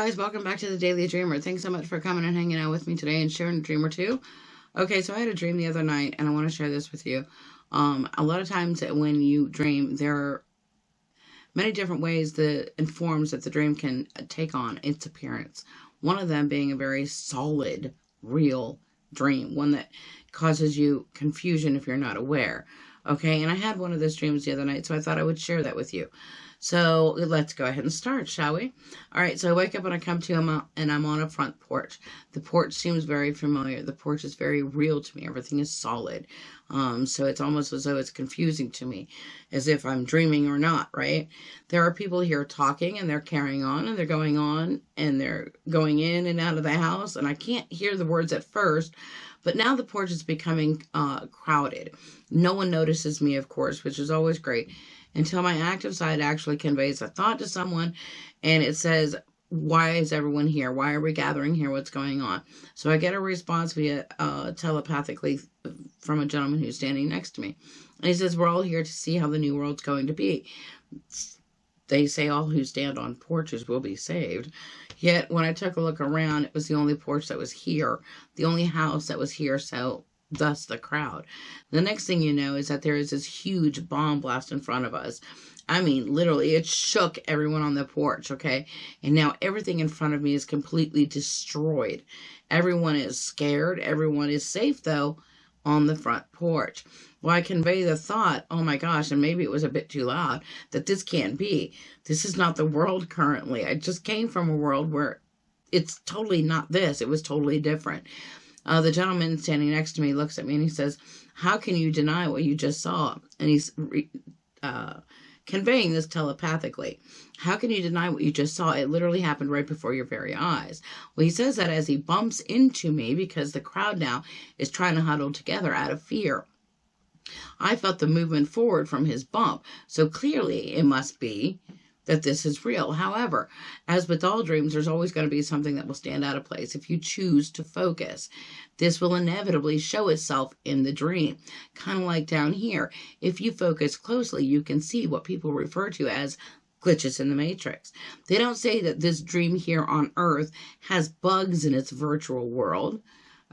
guys, welcome back to the Daily Dreamer. Thanks so much for coming and hanging out with me today and sharing a dream or two. Okay, so I had a dream the other night and I want to share this with you. A lot of times when you dream, there are many different ways and forms that the dream can take on its appearance. One of them being a very solid, real dream, one that causes you confusion if you're not aware. Okay, and I had one of those dreams the other night, so I thought I would share that with you. So let's go ahead and start, shall we? All right, so I wake up and I come to him and I'm on a front porch. The porch seems very familiar. The porch is very real to me. Everything is solid. So it's almost as though it's confusing to me, as if I'm dreaming or not, right? There are people here talking and they're carrying on and they're going in and out of the house, and I can't hear the words at first, but now the porch is becoming crowded. No one notices me, of course, which is always great, until my active side actually conveys a thought to someone, and it says, why is everyone here? Why are we gathering here? What's going on? So I get a response via telepathically from a gentleman who's standing next to me. And he says, we're all here to see how the new world's going to be. They say all who stand on porches will be saved. Yet when I took a look around, it was the only porch that was here, the only house that was here, so thus the crowd. The next thing you know is that there is this huge bomb blast in front of us. I mean, literally, it shook everyone on the porch, okay? And now everything in front of me is completely destroyed. Everyone is scared. Everyone is safe, though, on the front porch. Well, I convey the thought, oh my gosh, and maybe it was a bit too loud, that this can't be. This is not the world currently. I just came from a world where it's totally not this. It was totally different. The gentleman standing next to me looks at me and he says, how can you deny what you just saw? And he's conveying this telepathically. How can you deny what you just saw? It literally happened right before your very eyes. Well, he says that as he bumps into me because the crowd now is trying to huddle together out of fear. I felt the movement forward from his bump, so clearly it must be that this is real. However, as with all dreams, there's always going to be something that will stand out of place if you choose to focus. This will inevitably show itself in the dream. Kind of like down here. If you focus closely, you can see what people refer to as glitches in the matrix. They don't say that this dream here on Earth has bugs in its virtual world.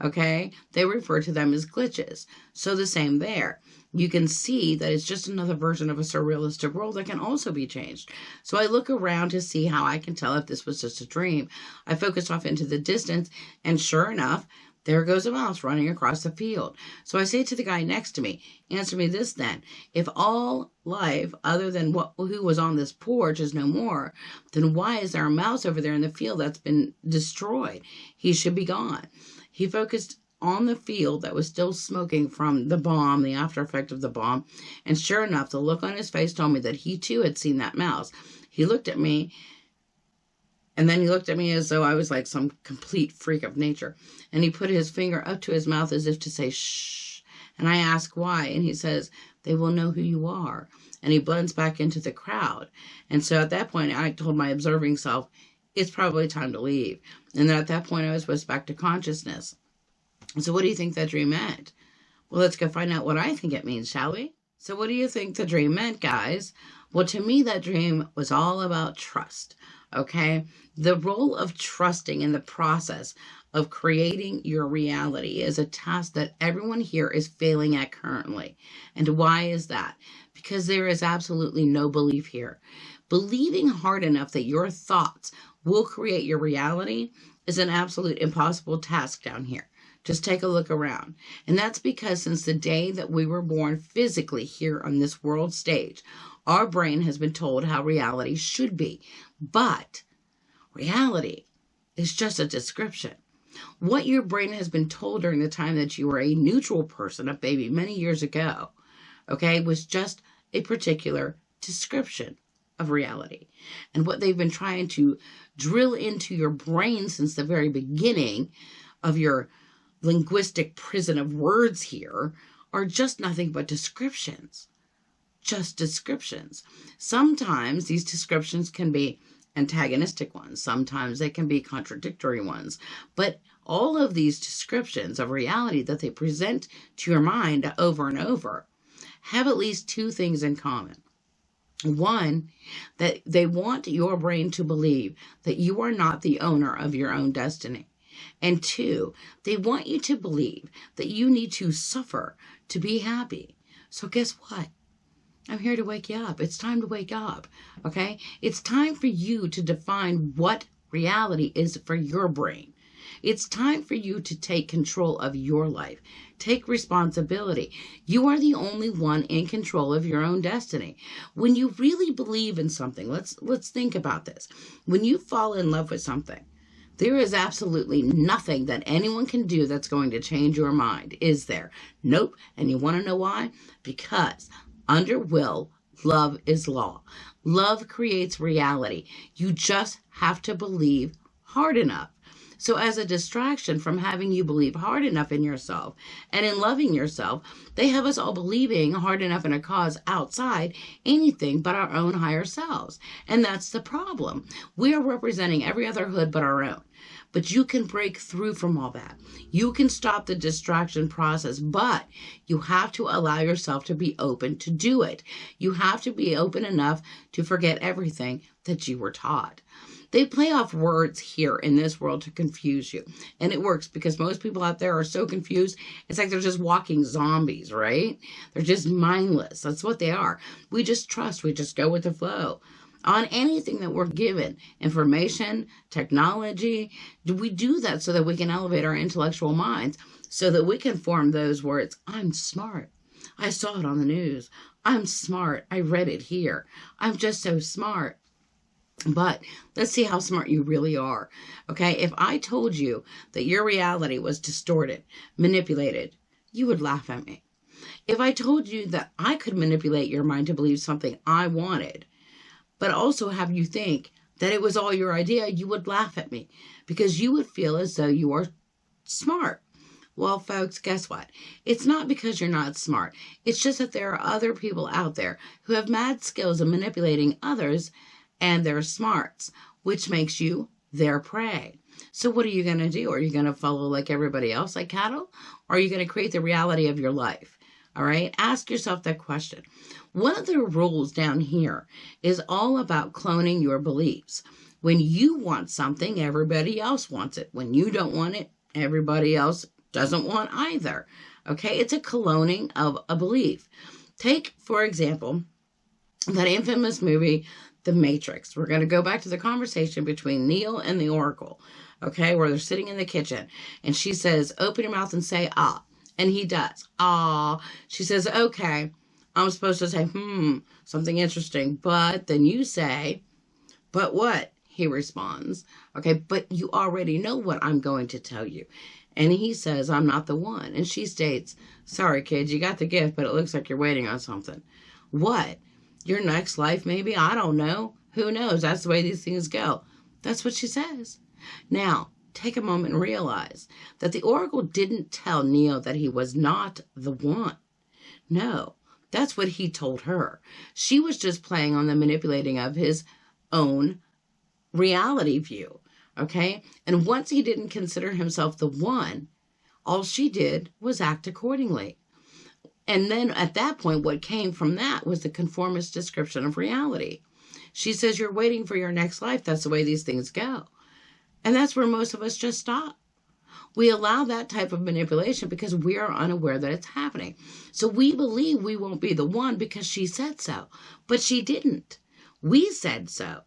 Okay? They refer to them as glitches. So the same there. You can see that it's just another version of a surrealistic world that can also be changed. So I look around to see how I can tell if this was just a dream. I focus off into the distance, and sure enough, there goes a mouse running across the field. So I say to the guy next to me, answer me this then. If all life other than who was on this porch is no more, then why is there a mouse over there in the field that's been destroyed? He should be gone. He focused on the field that was still smoking from the bomb, the after effect of the bomb, and sure enough, the look on his face told me that he too had seen that mouse. He looked at me, and then he looked at me as though I was like some complete freak of nature, and he put his finger up to his mouth as if to say, shh, and I ask why, and he says, they will know who you are, and he blends back into the crowd. And so at that point, I told my observing self, it's probably time to leave, and then at that point, I was whisked back to consciousness. So what do you think that dream meant? Well, let's go find out what I think it means, shall we? So what do you think the dream meant, guys? Well, to me, that dream was all about trust, okay? The role of trusting in the process of creating your reality is a task that everyone here is failing at currently. And why is that? Because there is absolutely no belief here. Believing hard enough that your thoughts will create your reality is an absolute impossible task down here. Just take a look around. And that's because since the day that we were born physically here on this world stage, our brain has been told how reality should be. But reality is just a description. What your brain has been told during the time that you were a neutral person, a baby, many years ago, okay, was just a particular description of reality. And what they've been trying to drill into your brain since the very beginning of your linguistic prison of words here are just nothing but descriptions. Just descriptions. Sometimes these descriptions can be antagonistic ones. Sometimes they can be contradictory ones. But all of these descriptions of reality that they present to your mind over and over have at least two things in common. One, that they want your brain to believe that you are not the owner of your own destiny. And two, they want you to believe that you need to suffer to be happy. So guess what? I'm here to wake you up. It's time to wake up, okay? It's time for you to define what reality is for your brain. It's time for you to take control of your life. Take responsibility. You are the only one in control of your own destiny. When you really believe in something, let's think about this. When you fall in love with something, there is absolutely nothing that anyone can do that's going to change your mind, is there? Nope. And you want to know why? Because under will, love is law. Love creates reality. You just have to believe hard enough. So as a distraction from having you believe hard enough in yourself and in loving yourself, they have us all believing hard enough in a cause outside anything but our own higher selves. And that's the problem. We are representing every other hood but our own. But you can break through from all that. You can stop the distraction process, but you have to allow yourself to be open to do it. You have to be open enough to forget everything that you were taught. They play off words here in this world to confuse you. And it works because most people out there are so confused. It's like they're just walking zombies, right? They're just mindless. That's what they are. We just trust. We just go with the flow. On anything that we're given, information, technology, we do that so that we can elevate our intellectual minds, so that we can form those words. I'm smart. I saw it on the news. I'm smart. I read it here. I'm just so smart. But let's see how smart you really are. Okay, if I told you that your reality was distorted, manipulated, you would laugh at me. If I told you that I could manipulate your mind to believe something I wanted, but also have you think that it was all your idea, you would laugh at me because you would feel as though you are smart. Well, folks, guess what? It's not because you're not smart. It's just that there are other people out there who have mad skills in manipulating others and their smarts, which makes you their prey. So what are you going to do? Are you going to follow like everybody else, like cattle? Or are you going to create the reality of your life? All right? Ask yourself that question. One of the rules down here is all about cloning your beliefs. When you want something, everybody else wants it. When you don't want it, everybody else doesn't want either. Okay? It's a cloning of a belief. Take, for example, that infamous movie, The Matrix. We're going to go back to the conversation between Neo and the Oracle, okay, where they're sitting in the kitchen, and she says, open your mouth and say, ah, and he does, ah. She says, okay, I'm supposed to say, something interesting, but then you say, but what? He responds, okay, but you already know what I'm going to tell you. And he says, I'm not the one. And she states, sorry, kid, you got the gift, but it looks like you're waiting on something. What? Your next life, maybe? I don't know. Who knows? That's the way these things go. That's what she says. Now, take a moment and realize that the Oracle didn't tell Neo that he was not the one. No, that's what he told her. She was just playing on the manipulating of his own reality view, okay? And once he didn't consider himself the one, all she did was act accordingly. And then at that point, what came from that was the conformist description of reality. She says, you're waiting for your next life. That's the way these things go. And that's where most of us just stop. We allow that type of manipulation because we are unaware that it's happening. So we believe we won't be the one because she said so. But she didn't. We said so.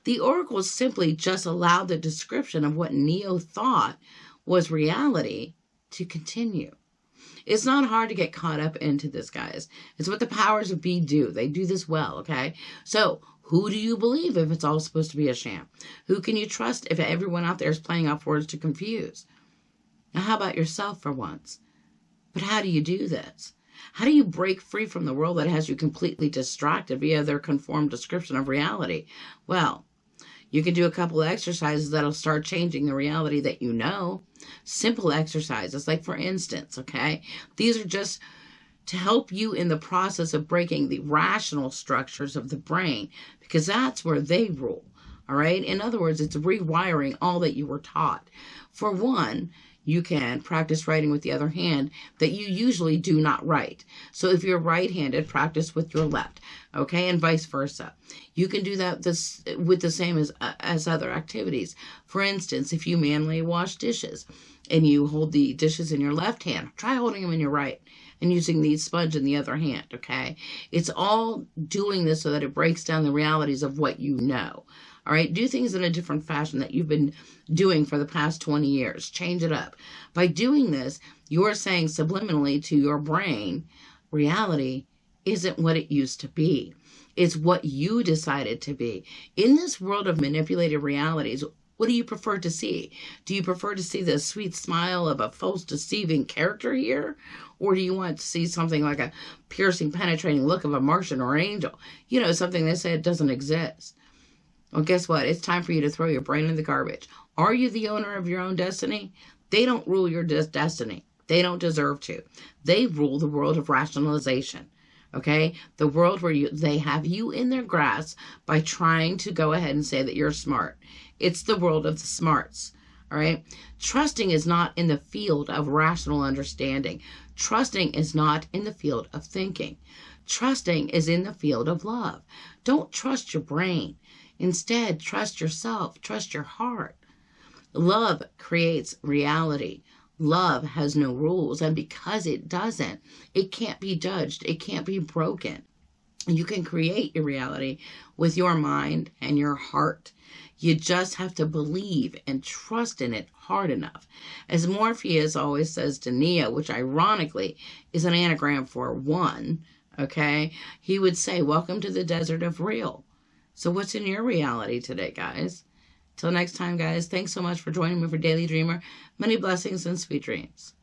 The Oracle simply just allowed the description of what Neo thought was reality to continue. It's not hard to get caught up into this, guys. It's what the powers of be do. They do this well, okay? So, who do you believe if it's all supposed to be a sham? Who can you trust if everyone out there is playing off words to confuse? Now, how about yourself for once? But how do you do this? How do you break free from the world that has you completely distracted via their conformed description of reality? Well, you can do a couple of exercises that'll start changing the reality that you know. Simple exercises, like for instance, okay? These are just to help you in the process of breaking the rational structures of the brain, because that's where they rule, all right? In other words, it's rewiring all that you were taught. For one, you can practice writing with the other hand that you usually do not write. So if you're right-handed, practice with your left, okay, and vice versa. You can do that with the same as other activities. For instance, if you manually wash dishes and you hold the dishes in your left hand, try holding them in your right and using the sponge in the other hand, okay? It's all doing this so that it breaks down the realities of what you know. All right, do things in a different fashion that you've been doing for the past 20 years. Change it up. By doing this, you're saying subliminally to your brain, reality isn't what it used to be. It's what you decided to be. In this world of manipulated realities, what do you prefer to see? Do you prefer to see the sweet smile of a false deceiving character here? Or do you want to see something like a piercing, penetrating look of a Martian or angel? You know, something they said doesn't exist. Well, guess what? It's time for you to throw your brain in the garbage. Are you the owner of your own destiny? They don't rule your destiny. They don't deserve to. They rule the world of rationalization. Okay? The world where they have you in their grasp by trying to go ahead and say that you're smart. It's the world of the smarts. All right? Trusting is not in the field of rational understanding. Trusting is not in the field of thinking. Trusting is in the field of love. Don't trust your brain. Instead, trust yourself. Trust your heart. Love creates reality. Love has no rules, and because it doesn't, it can't be judged. It can't be broken. You can create your reality with your mind and your heart. You just have to believe and trust in it hard enough. As Morpheus always says to Neo, which ironically is an anagram for one, okay, he would say, welcome to the desert of real. So what's in your reality today, guys? Till next time, guys, thanks so much for joining me for Daily Dreamer. Many blessings and sweet dreams.